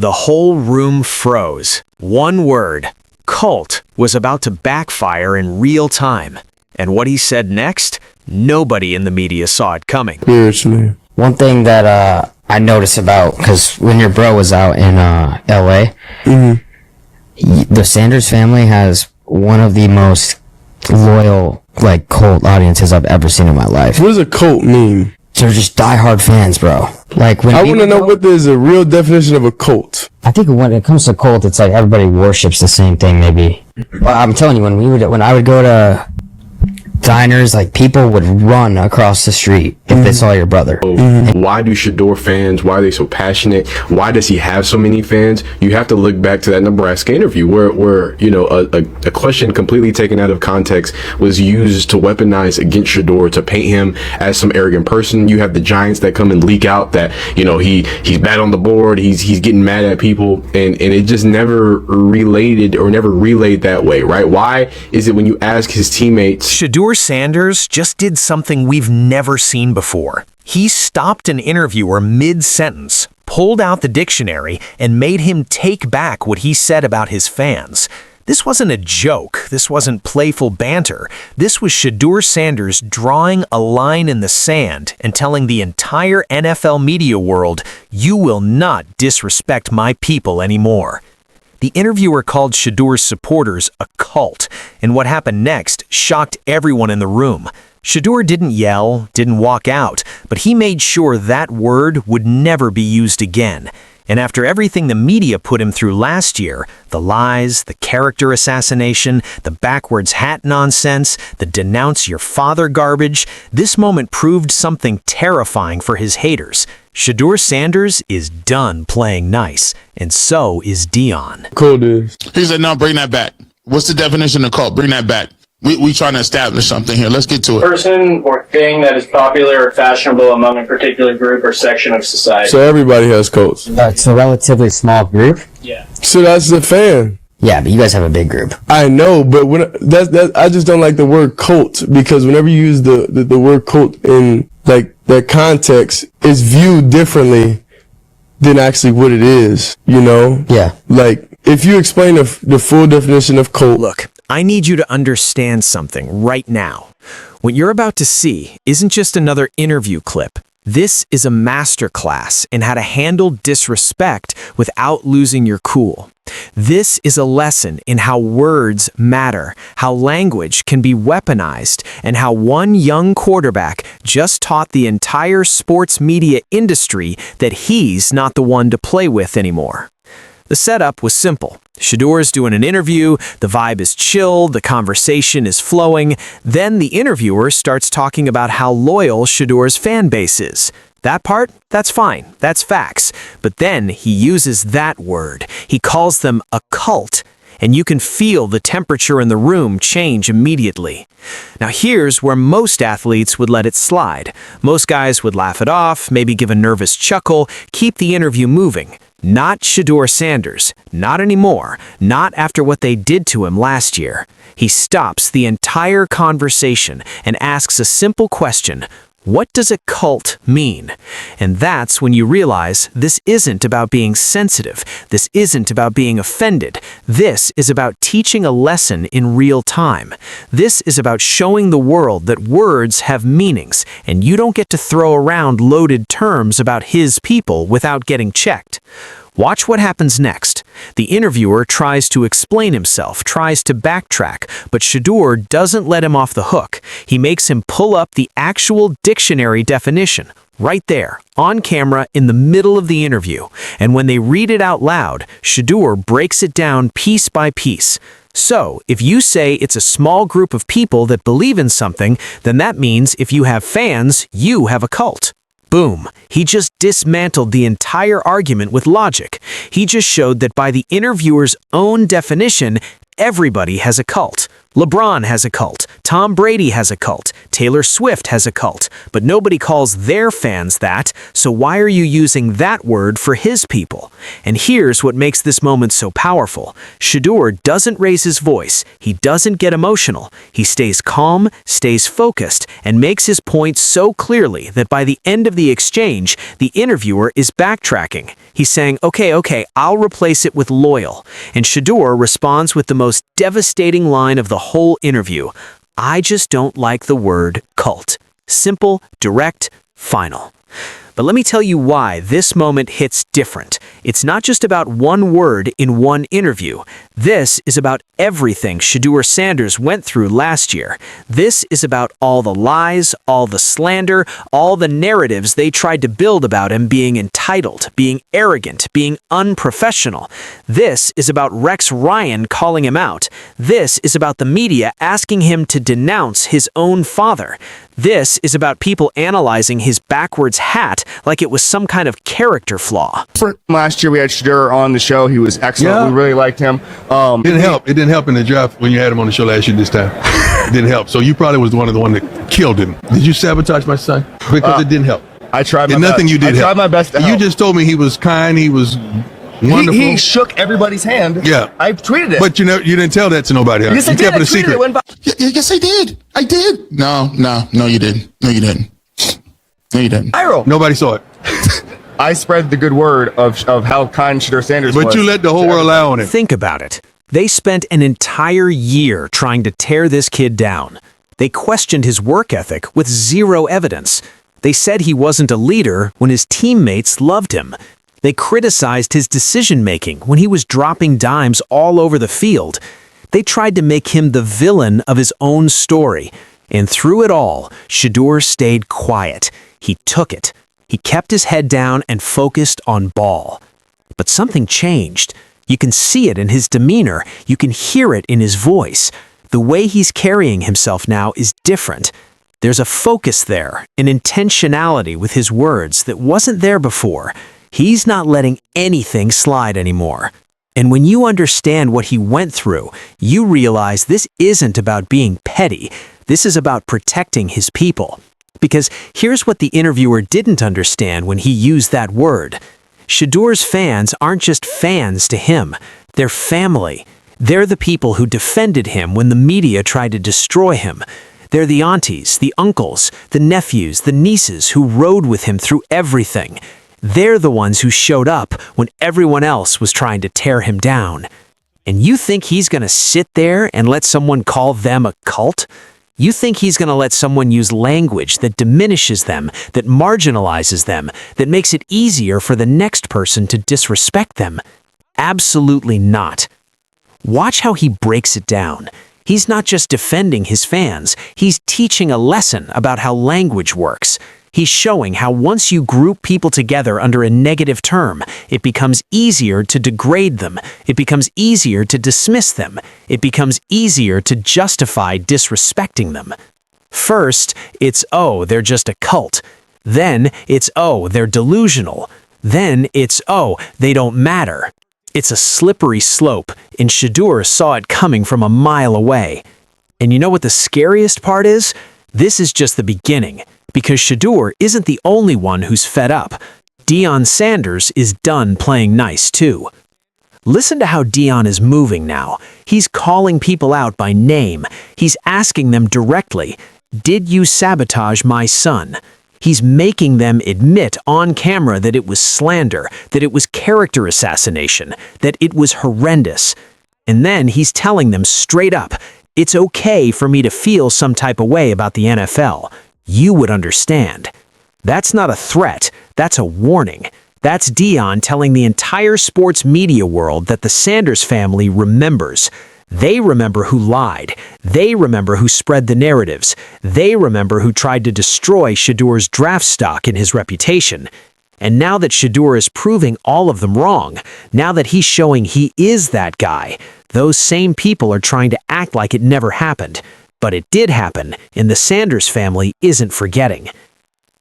The whole room froze. One word, cult, was about to backfire in real time. And what he said next, nobody in the media saw it coming. Spiritually. One thing that I noticed about, because when your bro was out in LA, the Sanders family has one of the most loyal, like, cult audiences I've ever seen in my life. What does a cult mean? They're just diehard fans, bro. Like, when I want to know what is a real definition of a cult. I think when it comes to cult, it's like everybody worships the same thing, maybe. Well, I'm telling you, when I would go to diners, like, people would run across the street if they saw your brother. Why do Shedeur fans, why are they so passionate? Why does he have so many fans? You have to look back to that Nebraska interview where you know, a question completely taken out of context was used to weaponize against Shedeur, to paint him as some arrogant person. You have the Giants that come and leak out that, you know, he's bad on the board, he's getting mad at people, and it just never relayed that way, right? Why is it when you ask his teammates, Shedeur Sanders just did something we've never seen before. He stopped an interviewer mid-sentence, pulled out the dictionary, and made him take back what he said about his fans. This wasn't a joke. This wasn't playful banter. This was Shedeur Sanders drawing a line in the sand and telling the entire NFL media world, "You will not disrespect my people anymore." The interviewer called Shedeur's supporters a cult, and what happened next shocked everyone in the room. Shedeur didn't yell, didn't walk out, but he made sure that word would never be used again. And after everything the media put him through last year, the lies, the character assassination, the backwards hat nonsense, the denounce your father garbage, this moment proved something terrifying for his haters. Shedeur Sanders is done playing nice, and so is Deion. Cult is. He said, no, bring that back. What's the definition of cult? Bring that back. We trying to establish something here. Let's get to it. Person or thing that is popular or fashionable among a particular group or section of society. So everybody has cults. It's a relatively small group. Yeah. So that's the fan. Yeah, but you guys have a big group. I know, but I just don't like the word cult, because whenever you use the word cult in like that context, it's viewed differently than actually what it is, you know? Yeah. Like, if you explain the full definition of cult. Look, I need you to understand something right now. What you're about to see isn't just another interview clip. This is a masterclass in how to handle disrespect without losing your cool. This is a lesson in how words matter, how language can be weaponized, and how one young quarterback just taught the entire sports media industry that he's not the one to play with anymore. The setup was simple. Shedeur is doing an interview, the vibe is chill, the conversation is flowing. Then the interviewer starts talking about how loyal Shedeur's fan base is. That part, that's fine, that's facts. But then he uses that word. He calls them a cult, and you can feel the temperature in the room change immediately. Now here's where most athletes would let it slide. Most guys would laugh it off, maybe give a nervous chuckle, keep the interview moving. Not Shedeur Sanders, not anymore, not after what they did to him last year. He stops the entire conversation and asks a simple question: what does a cult mean? And that's when you realize this isn't about being sensitive. This isn't about being offended. This is about teaching a lesson in real time. This is about showing the world that words have meanings, and you don't get to throw around loaded terms about his people without getting checked. Watch what happens next. The interviewer tries to explain himself, tries to backtrack, but Shedeur doesn't let him off the hook. He makes him pull up the actual dictionary definition, right there, on camera, in the middle of the interview. And when they read it out loud, Shedeur breaks it down piece by piece. So, if you say it's a small group of people that believe in something, then that means if you have fans, you have a cult. Boom. He just dismantled the entire argument with logic. He just showed that by the interviewer's own definition, everybody has a cult. LeBron has a cult, Tom Brady has a cult, Taylor Swift has a cult, but nobody calls their fans that, so why are you using that word for his people? And here's what makes this moment so powerful. Shedeur doesn't raise his voice, he doesn't get emotional, he stays calm, stays focused, and makes his point so clearly that by the end of the exchange, the interviewer is backtracking. He's saying, okay, I'll replace it with loyal. And Shedeur responds with the most devastating line of the whole interview. I just don't like the word cult. Simple, direct, final. But let me tell you why this moment hits different. It's not just about one word in one interview. This is about everything Shedeur Sanders went through last year. This is about all the lies, all the slander, all the narratives they tried to build about him being entitled, being arrogant, being unprofessional. This is about Rex Ryan calling him out. This is about the media asking him to denounce his own father. This is about people analyzing his backwards hat like it was some kind of character flaw. Last year we had Shedeur on the show. He was excellent. Yeah. We really liked him. It didn't help. It didn't help in the draft when you had him on the show last year this time. It didn't help. So you probably was one of the one that killed him. Did you sabotage my son? Because it didn't help. I tried my And nothing best. you did I tried help. my best to You help. just told me he was kind, he was wonderful. He shook everybody's hand. Yeah. I tweeted it. But you didn't tell that to nobody. Huh? Yes, I You did. kept I it a tweeted secret. it. Went by. Yes, I did. I did. No, you didn't. No, you didn't. No, you didn't. Viral. Nobody saw it. I spread the good word of how kind Shedeur Sanders was. But you let the whole world lie on him. Think about it. They spent an entire year trying to tear this kid down. They questioned his work ethic with zero evidence. They said he wasn't a leader when his teammates loved him. They criticized his decision-making when he was dropping dimes all over the field. They tried to make him the villain of his own story. And through it all, Shedeur stayed quiet. He took it. He kept his head down and focused on ball. But something changed. You can see it in his demeanor. You can hear it in his voice. The way he's carrying himself now is different. There's a focus there, an intentionality with his words that wasn't there before. He's not letting anything slide anymore. And when you understand what he went through, you realize this isn't about being petty. This is about protecting his people. Because here's what the interviewer didn't understand when he used that word. Shedeur's fans aren't just fans to him. They're family. They're the people who defended him when the media tried to destroy him. They're the aunties, the uncles, the nephews, the nieces who rode with him through everything. They're the ones who showed up when everyone else was trying to tear him down. And you think he's going to sit there and let someone call them a cult? You think he's going to let someone use language that diminishes them, that marginalizes them, that makes it easier for the next person to disrespect them? Absolutely not. Watch how he breaks it down. He's not just defending his fans, he's teaching a lesson about how language works. He's showing how once you group people together under a negative term, it becomes easier to degrade them. It becomes easier to dismiss them. It becomes easier to justify disrespecting them. First, it's, oh, they're just a cult. Then, it's, oh, they're delusional. Then, it's, oh, they don't matter. It's a slippery slope, and Shedeur saw it coming from a mile away. And you know what the scariest part is? This is just the beginning. Because Shedeur isn't the only one who's fed up. Deion Sanders is done playing nice too. Listen to how Deion is moving now. He's calling people out by name. He's asking them directly, "Did you sabotage my son?" He's making them admit on camera that it was slander, that it was character assassination, that it was horrendous. And then he's telling them straight up, "It's okay for me to feel some type of way about the NFL. You would understand." That's not a threat, that's a warning. That's Deion telling the entire sports media world that the Sanders family remembers. They remember who lied. They remember who spread the narratives. They remember who tried to destroy Shedeur's draft stock and his reputation. And now that Shedeur is proving all of them wrong, now that he's showing he is that guy, those same people are trying to act like it never happened. But it did happen, and the Sanders family isn't forgetting.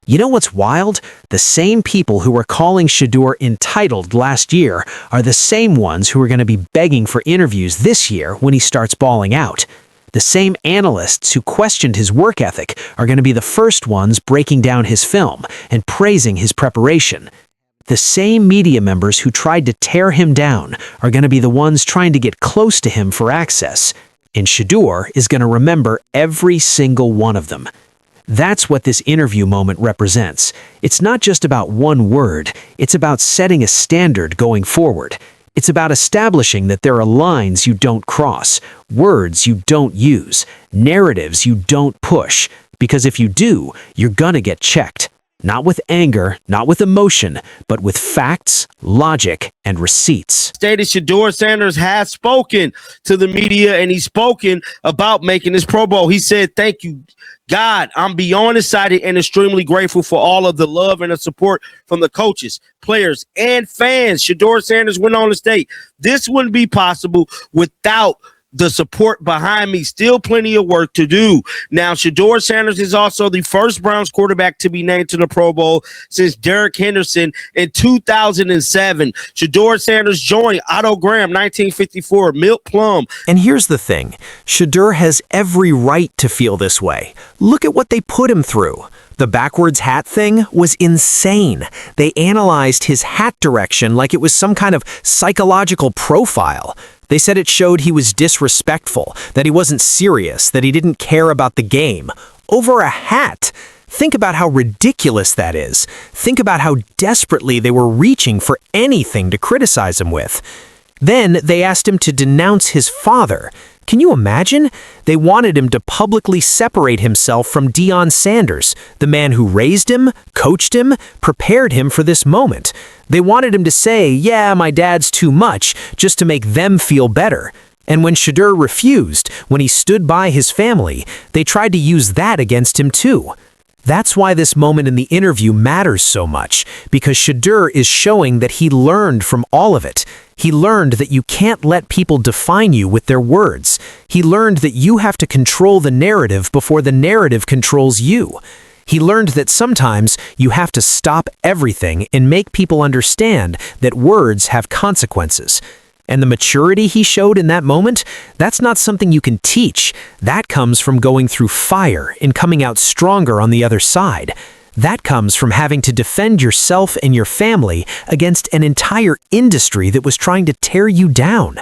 You know what's wild? The same people who were calling Shedeur entitled last year are the same ones who are going to be begging for interviews this year when he starts balling out. The same analysts who questioned his work ethic are going to be the first ones breaking down his film and praising his preparation. The same media members who tried to tear him down are going to be the ones trying to get close to him for access. And Shedeur is going to remember every single one of them. That's what this interview moment represents. It's not just about one word, it's about setting a standard going forward. It's about establishing that there are lines you don't cross, words you don't use, narratives you don't push, because if you do, you're gonna get checked. Not with anger, not with emotion, but with facts, logic, and receipts. Stated Shedeur Sanders has spoken to the media, and he's spoken about making his Pro Bowl. He said, "Thank you, God. I'm beyond excited and extremely grateful for all of the love and the support from the coaches, players, and fans." Shedeur Sanders went on to state, "This wouldn't be possible without the support behind me. Still plenty of work to do." Now, Shedeur Sanders is also the first Browns quarterback to be named to the Pro Bowl since Derek Henderson in 2007. Shedeur Sanders joined Otto Graham, 1954, Milt Plum. And here's the thing, Shedeur has every right to feel this way. Look at what they put him through. The backwards hat thing was insane. They analyzed his hat direction like it was some kind of psychological profile. They said it showed he was disrespectful, that he wasn't serious, that he didn't care about the game. Over a hat. Think about how ridiculous that is. Think about how desperately they were reaching for anything to criticize him with. Then they asked him to denounce his father. Can you imagine? They wanted him to publicly separate himself from Deion Sanders, the man who raised him, coached him, prepared him for this moment. They wanted him to say, "Yeah, my dad's too much," just to make them feel better. And when Shedeur refused, when he stood by his family, they tried to use that against him too. That's why this moment in the interview matters so much, because Shedeur is showing that he learned from all of it. He learned that you can't let people define you with their words. He learned that you have to control the narrative before the narrative controls you. He learned that sometimes you have to stop everything and make people understand that words have consequences. And the maturity he showed in that moment, that's not something you can teach. That comes from going through fire and coming out stronger on the other side. That comes from having to defend yourself and your family against an entire industry that was trying to tear you down.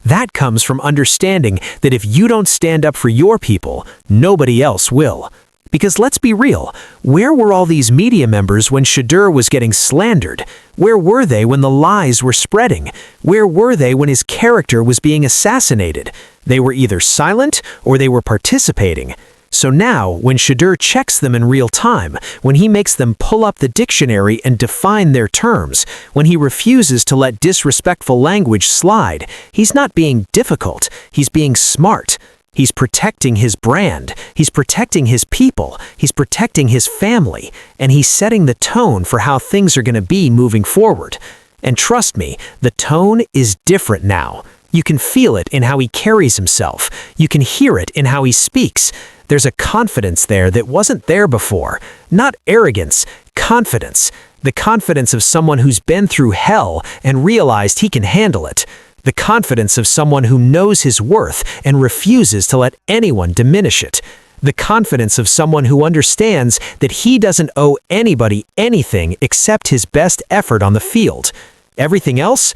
That comes from understanding that if you don't stand up for your people, nobody else will. Because let's be real, where were all these media members when Shedeur was getting slandered? Where were they when the lies were spreading? Where were they when his character was being assassinated? They were either silent or they were participating. So now, when Shedeur checks them in real time, when he makes them pull up the dictionary and define their terms, when he refuses to let disrespectful language slide, he's not being difficult, he's being smart. He's protecting his brand, he's protecting his people, he's protecting his family, and he's setting the tone for how things are going to be moving forward. And trust me, the tone is different now. You can feel it in how he carries himself. You can hear it in how he speaks. There's a confidence there that wasn't there before. Not arrogance, confidence. The confidence of someone who's been through hell and realized he can handle it. The confidence of someone who knows his worth and refuses to let anyone diminish it. The confidence of someone who understands that he doesn't owe anybody anything except his best effort on the field. Everything else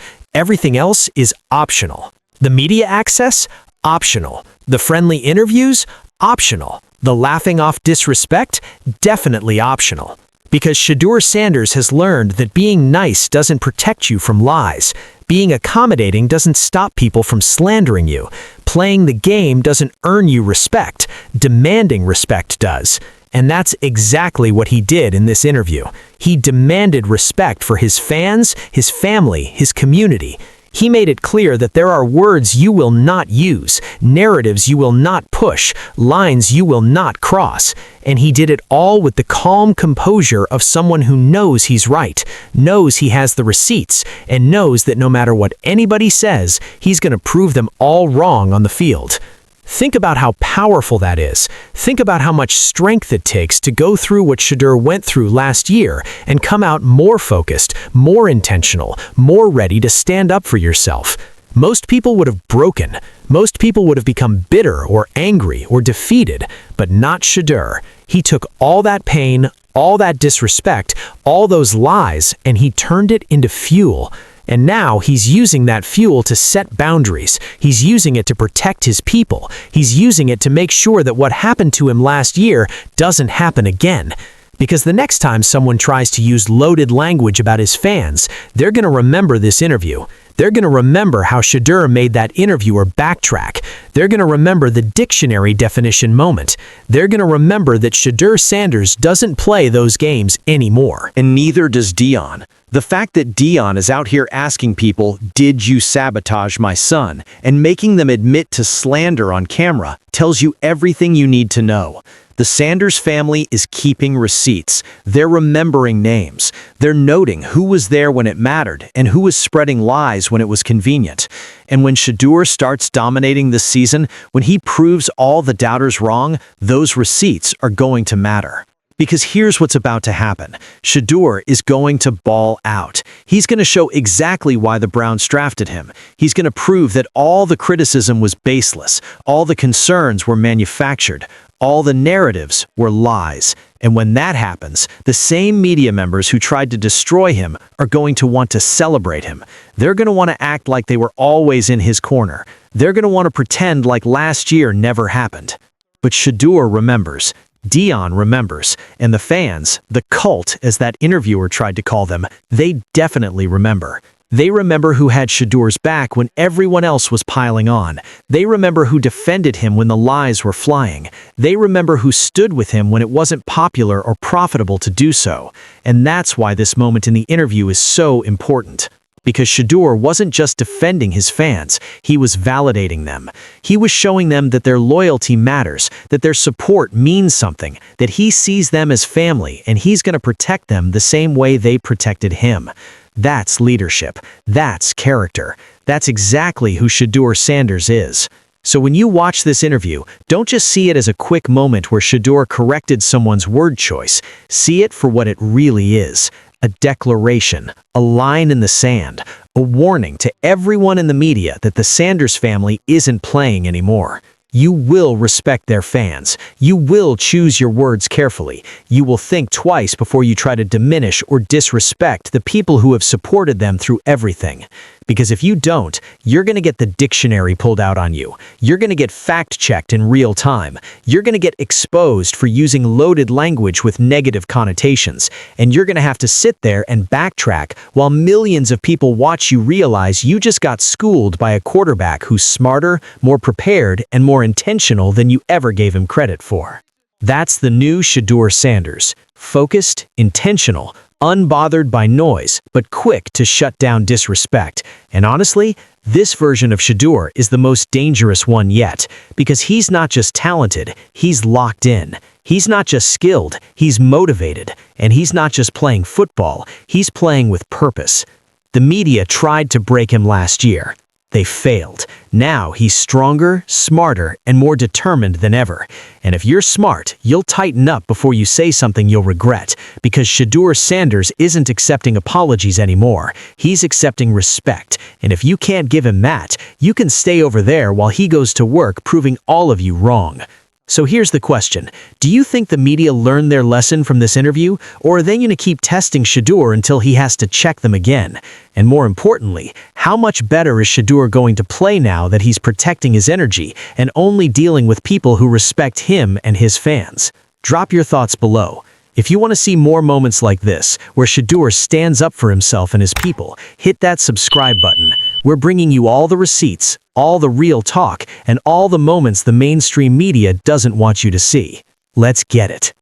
is optional. The media access? Optional. The friendly interviews? Optional. The laughing off disrespect? Definitely optional. Because Shedeur Sanders has learned that being nice doesn't protect you from lies. Being accommodating doesn't stop people from slandering you. Playing the game doesn't earn you respect. Demanding respect does. And that's exactly what he did in this interview. He demanded respect for his fans, his family, his community. He made it clear that there are words you will not use, narratives you will not push, lines you will not cross. And he did it all with the calm composure of someone who knows he's right, knows he has the receipts, and knows that no matter what anybody says, he's going to prove them all wrong on the field. Think about how powerful that is. Think about how much strength it takes to go through what Shedeur went through last year and come out more focused, more intentional, more ready to stand up for yourself. Most people would have broken. Most people would have become bitter or angry or defeated, but not Shedeur. He took all that pain, all that disrespect, all those lies, and he turned it into fuel. And now he's using that fuel to set boundaries. He's using it to protect his people. He's using it to make sure that what happened to him last year doesn't happen again. Because the next time someone tries to use loaded language about his fans, they're going to remember this interview. They're going to remember how Shedeur made that interviewer backtrack. They're going to remember the dictionary definition moment. They're going to remember that Shedeur Sanders doesn't play those games anymore. And neither does Deion. The fact that Deion is out here asking people, "Did you sabotage my son?" and making them admit to slander on camera tells you everything you need to know. The Sanders family is keeping receipts. They're remembering names. They're noting who was there when it mattered and who was spreading lies when it was convenient. And when Shedeur starts dominating this season, when he proves all the doubters wrong, those receipts are going to matter. Because here's what's about to happen. Shedeur is going to ball out. He's going to show exactly why the Browns drafted him. He's going to prove that all the criticism was baseless, all the concerns were manufactured, all the narratives were lies. And when that happens, the same media members who tried to destroy him are going to want to celebrate him. They're going to want to act like they were always in his corner. They're going to want to pretend like last year never happened. But Shedeur remembers. Deion remembers, and the fans, the cult as that interviewer tried to call them, they definitely remember. They remember who had Shedeur's back when everyone else was piling on. They remember who defended him when the lies were flying. They remember who stood with him when it wasn't popular or profitable to do so. And that's why this moment in the interview is so important. Because Shedeur wasn't just defending his fans, he was validating them. He was showing them that their loyalty matters, that their support means something, that he sees them as family, and he's going to protect them the same way they protected him. That's leadership. That's character. That's exactly who Shedeur Sanders is. So when you watch this interview, don't just see it as a quick moment where Shedeur corrected someone's word choice. See it for what it really is. A declaration, a line in the sand, a warning to everyone in the media that the Sanders family isn't playing anymore. You will respect their fans. You will choose your words carefully. You will think twice before you try to diminish or disrespect the people who have supported them through everything. Because if you don't, you're going to get the dictionary pulled out on you. You're going to get fact-checked in real time. You're going to get exposed for using loaded language with negative connotations. And you're going to have to sit there and backtrack while millions of people watch you realize you just got schooled by a quarterback who's smarter, more prepared, and more intentional than you ever gave him credit for. That's the new Shedeur Sanders. Focused, intentional, unbothered by noise, but quick to shut down disrespect. And honestly, this version of Shedeur is the most dangerous one yet, because he's not just talented, he's locked in. He's not just skilled, he's motivated. And he's not just playing football, he's playing with purpose. The media tried to break him last year. They failed. Now he's stronger, smarter, and more determined than ever. And if you're smart, you'll tighten up before you say something you'll regret, because Shedeur Sanders isn't accepting apologies anymore. He's accepting respect. And if you can't give him that, you can stay over there while he goes to work proving all of you wrong. So here's the question. Do you think the media learned their lesson from this interview, or are they going to keep testing Shedeur until he has to check them again? And more importantly, how much better is Shedeur going to play now that he's protecting his energy and only dealing with people who respect him and his fans? Drop your thoughts below. If you want to see more moments like this, where Shedeur stands up for himself and his people, hit that subscribe button. We're bringing you all the receipts, all the real talk, and all the moments the mainstream media doesn't want you to see. Let's get it.